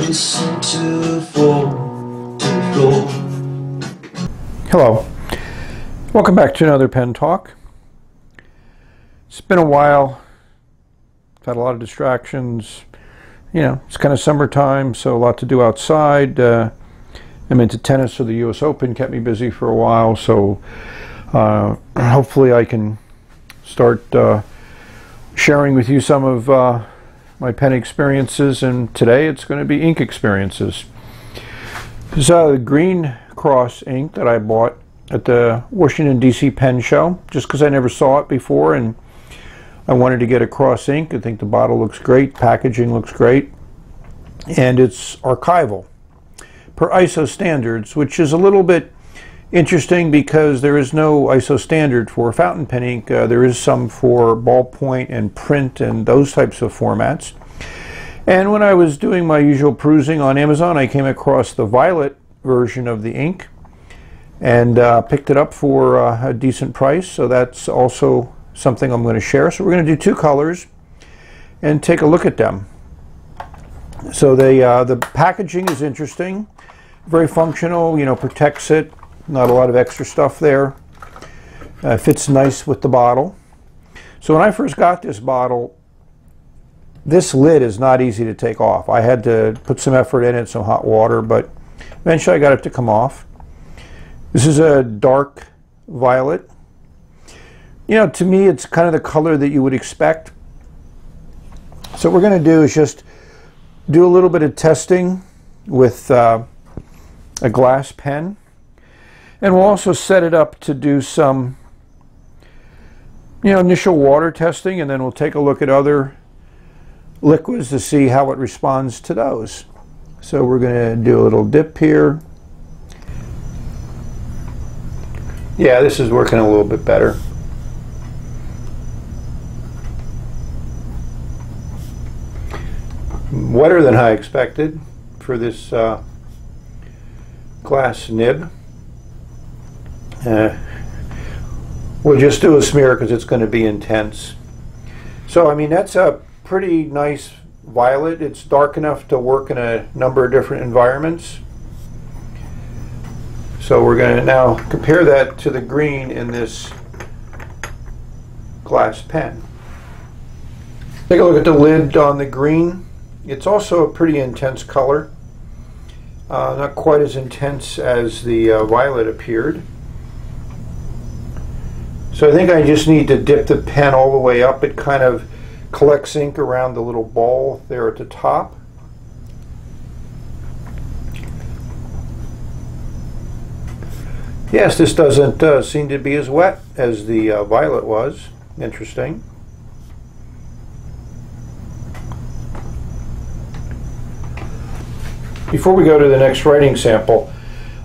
listen to fall to the floor. Hello, welcome back to another pen talk. It's been a while. I've had a lot of distractions. You know, it's kind of summertime, so a lot to do outside. I'm into tennis, so the US Open kept me busy for a while, so hopefully I can start sharing with you some of my pen experiences, and today it's going to be ink experiences. This is the green Cross ink that I bought at the Washington DC pen show, just because I never saw it before and I wanted to get a Cross ink. I think the bottle looks great, packaging looks great, and it's archival per ISO standards, which is a little bit interesting because there is no ISO standard for fountain pen ink. There is some for ballpoint and print and those types of formats. And when I was doing my usual perusing on Amazon, I came across the violet version of the ink and picked it up for a decent price. So that's also something I'm going to share. So we're going to do two colors and take a look at them. So the packaging is interesting, very functional, you know, protects it. Not a lot of extra stuff there. Fits nice with the bottle. So when I first got this bottle, this lid is not easy to take off. I had to put some effort in it, some hot water, but eventually I got it to come off. This is a dark violet. You know, to me it's kind of the color that you would expect. So what we're going to do is just do a little bit of testing with a glass pen. And we'll also set it up to do some, you know, initial water testing, and then we'll take a look at other liquids to see how it responds to those. So we're going to do a little dip here. Yeah, this is working a little bit better. Wetter than I expected for this glass nib. We'll just do a smear because it's going to be intense. So I mean, that's a pretty nice violet. It's dark enough to work in a number of different environments. So we're going to now compare that to the green in this glass pen. Take a look at the lid on the green. It's also a pretty intense color. Not quite as intense as the violet appeared. So I think I just need to dip the pen all the way up. It kind of collects ink around the little ball there at the top. Yes, this doesn't seem to be as wet as the violet was. Interesting. Before we go to the next writing sample,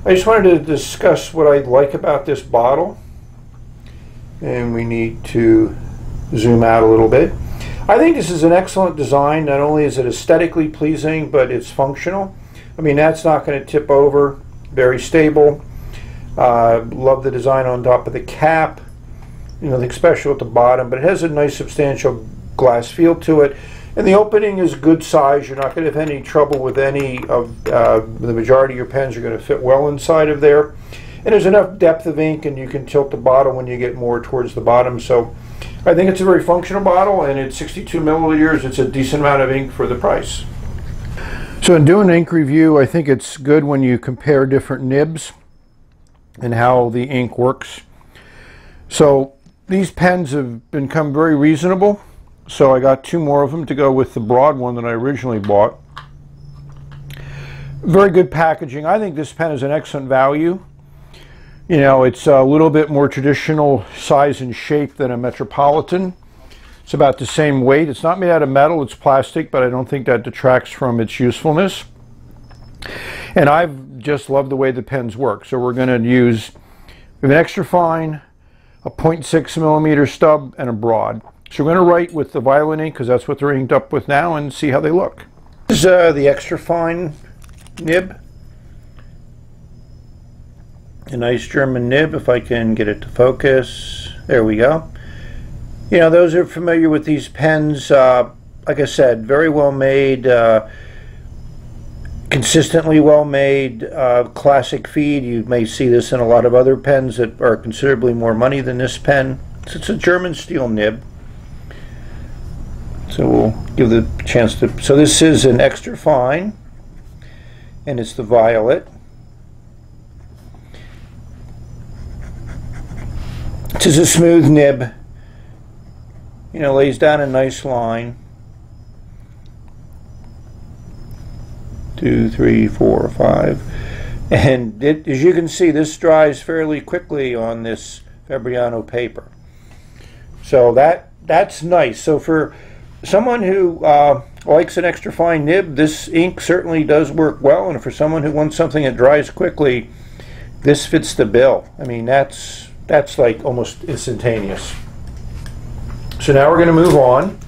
I just wanted to discuss what I like about this bottle. And we need to zoom out a little bit. I think this is an excellent design. Not only is it aesthetically pleasing, but it's functional. I mean, that's not going to tip over. Very stable. Love the design on top of the cap. You know, nothing special at the bottom, but it has a nice substantial glass feel to it. And the opening is good size. You're not going to have any trouble with any of the majority of your pens are going to fit well inside of there. And there's enough depth of ink, and you can tilt the bottle when you get more towards the bottom. So I think it's a very functional bottle, and it's 62 milliliters. It's a decent amount of ink for the price. So in doing an ink review, I think it's good when you compare different nibs and how the ink works. So these pens have become very reasonable. So I got two more of them to go with the broad one that I originally bought. Very good packaging. I think this pen is an excellent value. You know, it's a little bit more traditional size and shape than a Metropolitan. It's about the same weight. It's not made out of metal, it's plastic, but I don't think that detracts from its usefulness. And I've just loved the way the pens work. So we're going to use an extra fine, a 0.6 millimeter stub, and a broad. So we're going to write with the violet ink because that's what they're inked up with now, and see how they look. This is the extra fine nib. A nice German nib, if I can get it to focus. There we go. You know, those who are familiar with these pens, like I said, very well made. consistently well made, classic feed. You may see this in a lot of other pens that are considerably more money than this pen. It's a German steel nib. So we'll give the chance to, so this is an extra fine, and it's the violet. This is a smooth nib, you know, lays down a nice line. 2, 3, 4, 5, and as you can see, this dries fairly quickly on this Fabriano paper. So that's nice. So for someone who likes an extra fine nib, this ink certainly does work well, and for someone who wants something that dries quickly, this fits the bill. I mean, that's like almost instantaneous. So now we're going to move on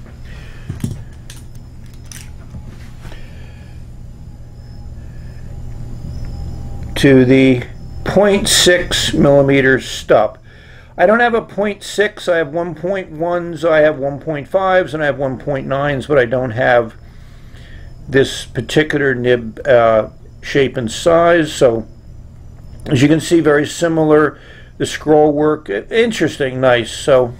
to the 0.6 millimeter stub. I don't have a 0.6, I have 1.1s, I have 1.5s, and I have 1.9s, but I don't have this particular nib shape and size. So as you can see, very similar. The scroll work, interesting, nice. So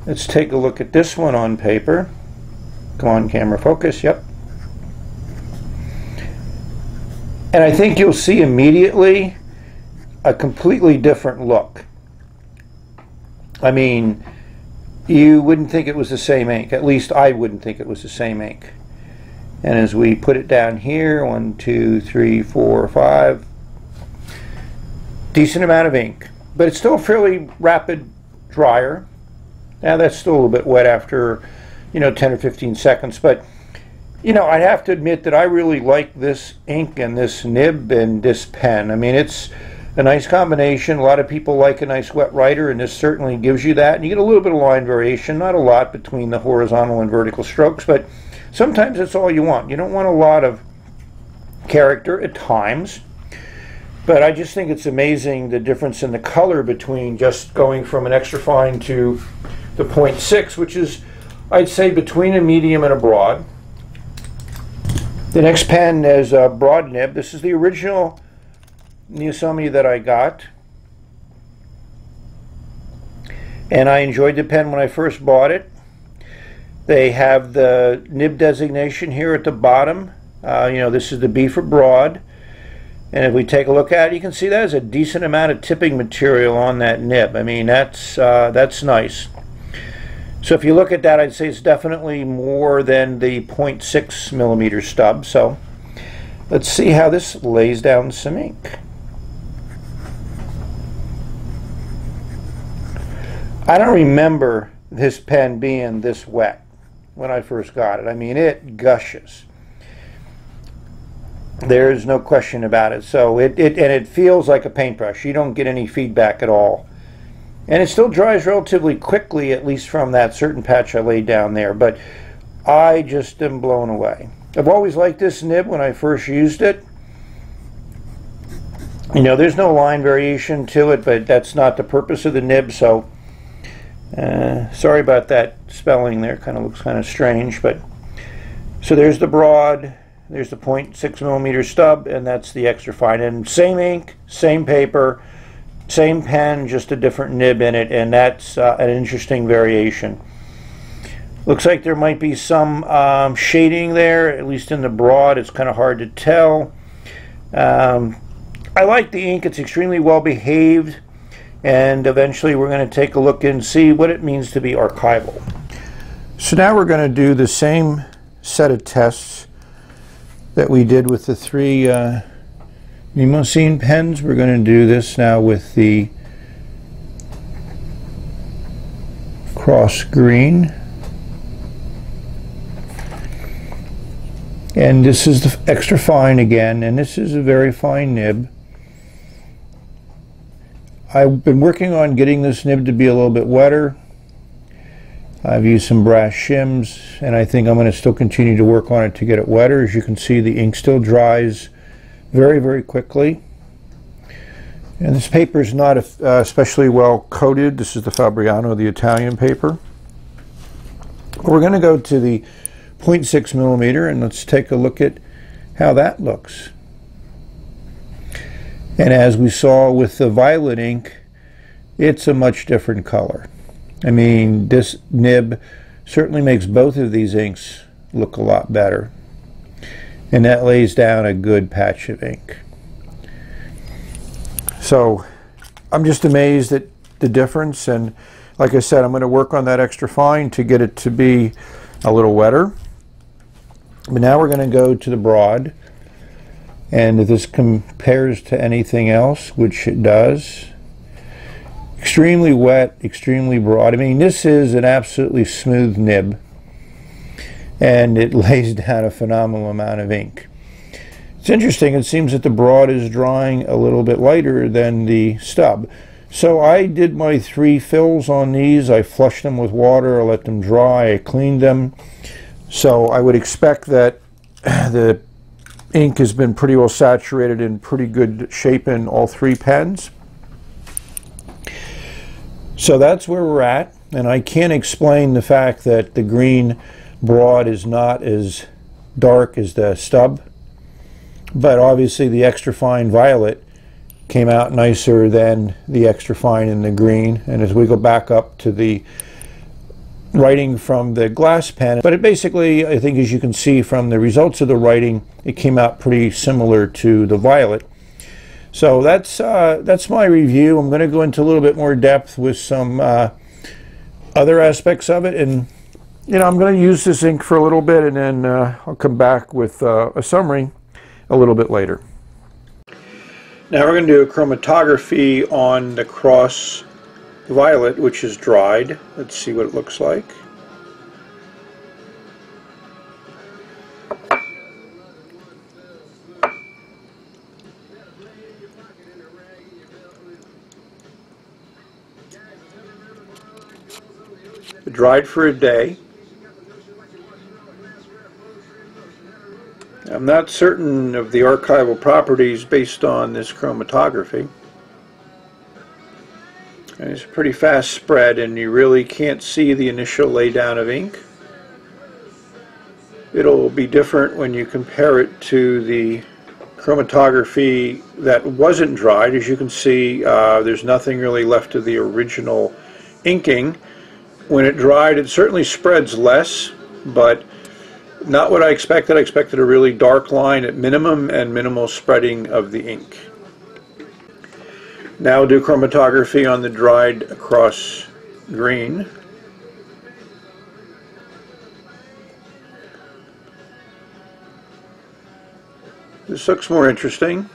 let's take a look at this one on paper. Come on, camera, focus, yep. And I think you'll see immediately a completely different look. I mean, you wouldn't think it was the same ink. At least I wouldn't think it was the same ink. And as we put it down here, 1, 2, 3, 4, 5, decent amount of ink. But it's still a fairly rapid dryer. Now that's still a little bit wet after, you know, 10 or 15 seconds. But you know, I'd have to admit that I really like this ink and this nib and this pen. I mean, it's a nice combination. A lot of people like a nice wet writer, and this certainly gives you that. And you get a little bit of line variation, not a lot between the horizontal and vertical strokes, but sometimes that's all you want. You don't want a lot of character at times. But I just think it's amazing the difference in the color between just going from an extra fine to the 0.6, which is, I'd say, between a medium and a broad. The next pen is a broad nib. This is the original Neosami that I got. And I enjoyed the pen when I first bought it. They have the nib designation here at the bottom. You know, this is the B for broad. And if we take a look at it, you can see there's a decent amount of tipping material on that nib. I mean, that's nice. So if you look at that, I'd say it's definitely more than the 0.6 millimeter stub. So let's see how this lays down some ink. I don't remember this pen being this wet when I first got it. I mean, it gushes. There's no question about it. So it feels like a paintbrush. You don't get any feedback at all. And it still dries relatively quickly, at least from that certain patch I laid down there. But I just am blown away. I've always liked this nib when I first used it. You know, there's no line variation to it, but that's not the purpose of the nib. So sorry about that spelling there. Kind of looks kind of strange. But so there's the broad. There's the 0.6 millimeter stub, and that's the extra fine. And same ink, same paper, same pen, just a different nib in it, and that's an interesting variation. Looks like there might be some shading there, at least in the broad. It's kind of hard to tell. I like the ink. It's extremely well behaved, and eventually we're going to take a look and see what it means to be archival. So now we're going to do the same set of tests that we did with the three Mimosine pens. We're going to do this now with the Cross Green. And this is the extra fine again, and this is a very fine nib. I've been working on getting this nib to be a little bit wetter. I've used some brass shims, and I think I'm going to still continue to work on it to get it wetter. As you can see, the ink still dries very, very quickly. And this paper is not especially well coated. This is the Fabriano, the Italian paper. We're going to go to the 0.6 millimeter, and let's take a look at how that looks. And as we saw with the violet ink, it's a much different color. I mean, this nib certainly makes both of these inks look a lot better. And that lays down a good patch of ink. So I'm just amazed at the difference, and like I said, I'm going to work on that extra fine to get it to be a little wetter. But now we're going to go to the broad, and if this compares to anything else, which it does, extremely wet, extremely broad. I mean, this is an absolutely smooth nib, and it lays down a phenomenal amount of ink. It's interesting, it seems that the broad is drying a little bit lighter than the stub. So I did my 3 fills on these. I flushed them with water, I let them dry, I cleaned them. So I would expect that the ink has been pretty well saturated, in pretty good shape in all 3 pens. So that's where we're at, and I can't explain the fact that the green broad is not as dark as the stub, but obviously the extra fine violet came out nicer than the extra fine in the green. And as we go back up to the writing from the glass pen, but it basically, I think as you can see from the results of the writing, it came out pretty similar to the violet. So that's my review. I'm going to go into a little bit more depth with some other aspects of it, and I'm going to use this ink for a little bit, and then I'll come back with a summary a little bit later. Now we're going to do a chromatography on the Cross Violet, which is dried. Let's see what it looks like. It dried for a day. I'm not certain of the archival properties based on this chromatography. And it's a pretty fast spread, and you really can't see the initial laydown of ink. It'll be different when you compare it to the chromatography that wasn't dried. As you can see, there's nothing really left of the original inking. When it dried, it certainly spreads less, but not what I expected. I expected a really dark line at minimum and minimal spreading of the ink. Now we'll do chromatography on the dried Cross green. This looks more interesting.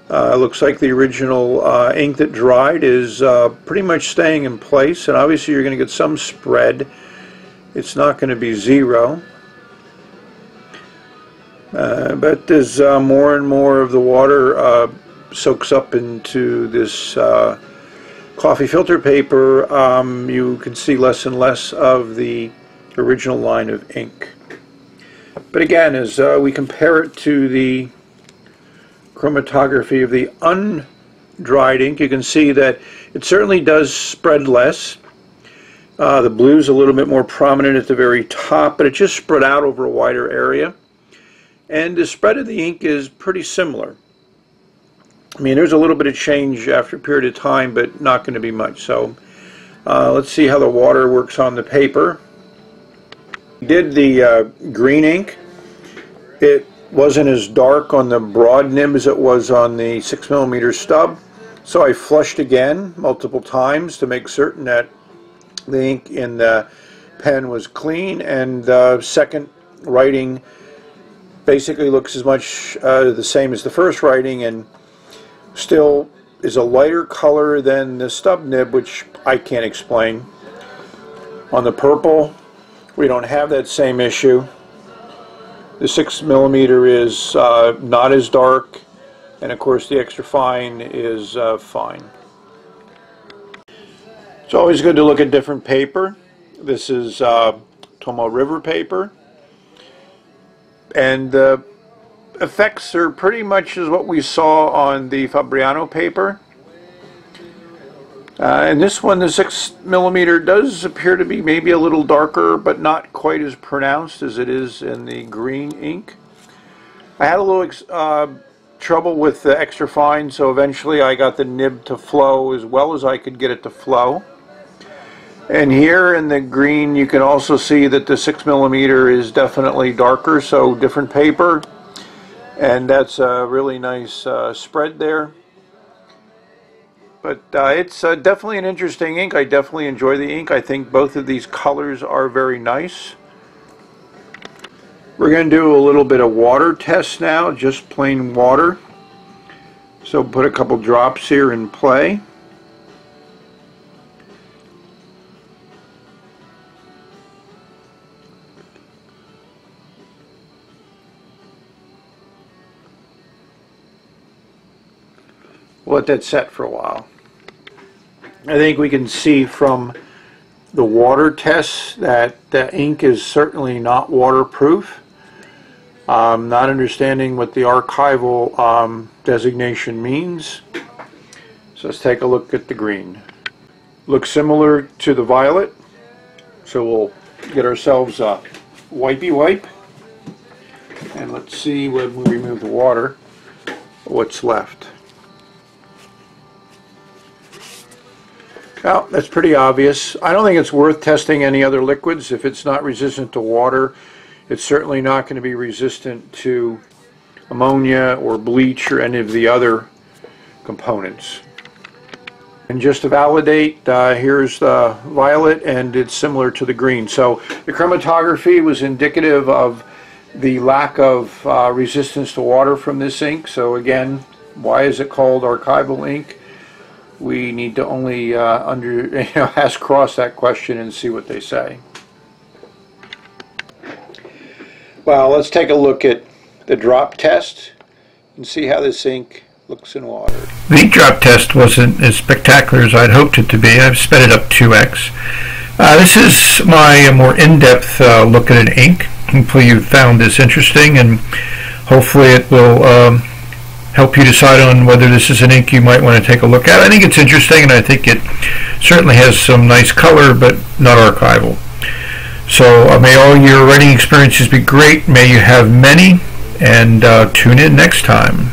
Looks like the original ink that dried is pretty much staying in place, and obviously you're going to get some spread. It's not going to be zero, but as more and more of the water soaks up into this coffee filter paper, you can see less and less of the original line of ink. But again, as we compare it to the chromatography of the undried ink, you can see that it certainly does spread less. The blue's a little bit more prominent at the very top, but it just spread out over a wider area. And the spread of the ink is pretty similar. I mean, there's a little bit of change after a period of time, but not going to be much. So let's see how the water works on the paper. We did the green ink. It wasn't as dark on the broad nib as it was on the 6mm stub. So I flushed again multiple times to make certain that the ink in the pen was clean, and the second writing basically looks as much the same as the first writing, and still is a lighter color than the stub nib, which I can't explain. On the purple, we don't have that same issue. The 6mm is not as dark, and of course the extra fine is fine. It's always good to look at different paper. This is Tomo River paper, and the effects are pretty much as what we saw on the Fabriano paper. And this one, the 6mm, does appear to be maybe a little darker, but not quite as pronounced as it is in the green ink. I had a little trouble with the extra fine, so eventually I got the nib to flow as well as I could get it to flow. And here in the green, you can also see that the 6mm is definitely darker, so different paper. And that's a really nice spread there. But it's definitely an interesting ink. I definitely enjoy the ink. I think both of these colors are very nice. We're going to do a little bit of water test now, just plain water. So put a couple drops here in play. We'll let that set for a while. I think we can see from the water tests that the ink is certainly not waterproof. Not understanding what the archival designation means. So let's take a look at the green. Looks similar to the violet. So we'll get ourselves a wipey wipe. And let's see when we remove the water what's left. Well, that's pretty obvious. I don't think it's worth testing any other liquids. If it's not resistant to water, it's certainly not going to be resistant to ammonia or bleach or any of the other components. And just to validate, here's the violet, and it's similar to the green. So the chromatography was indicative of the lack of resistance to water from this ink. So again, why is it called archival ink? We need to only ask Cross that question and see what they say. Well, let's take a look at the drop test and see how this ink looks in water. The ink drop test wasn't as spectacular as I'd hoped it to be. I've sped it up 2x. This is my more in-depth look at an ink. Hopefully you found this interesting, and hopefully it will help you decide on whether this is an ink you might want to take a look at. I think it's interesting, and I think it certainly has some nice color, but not archival. So may all your writing experiences be great. May you have many, and tune in next time.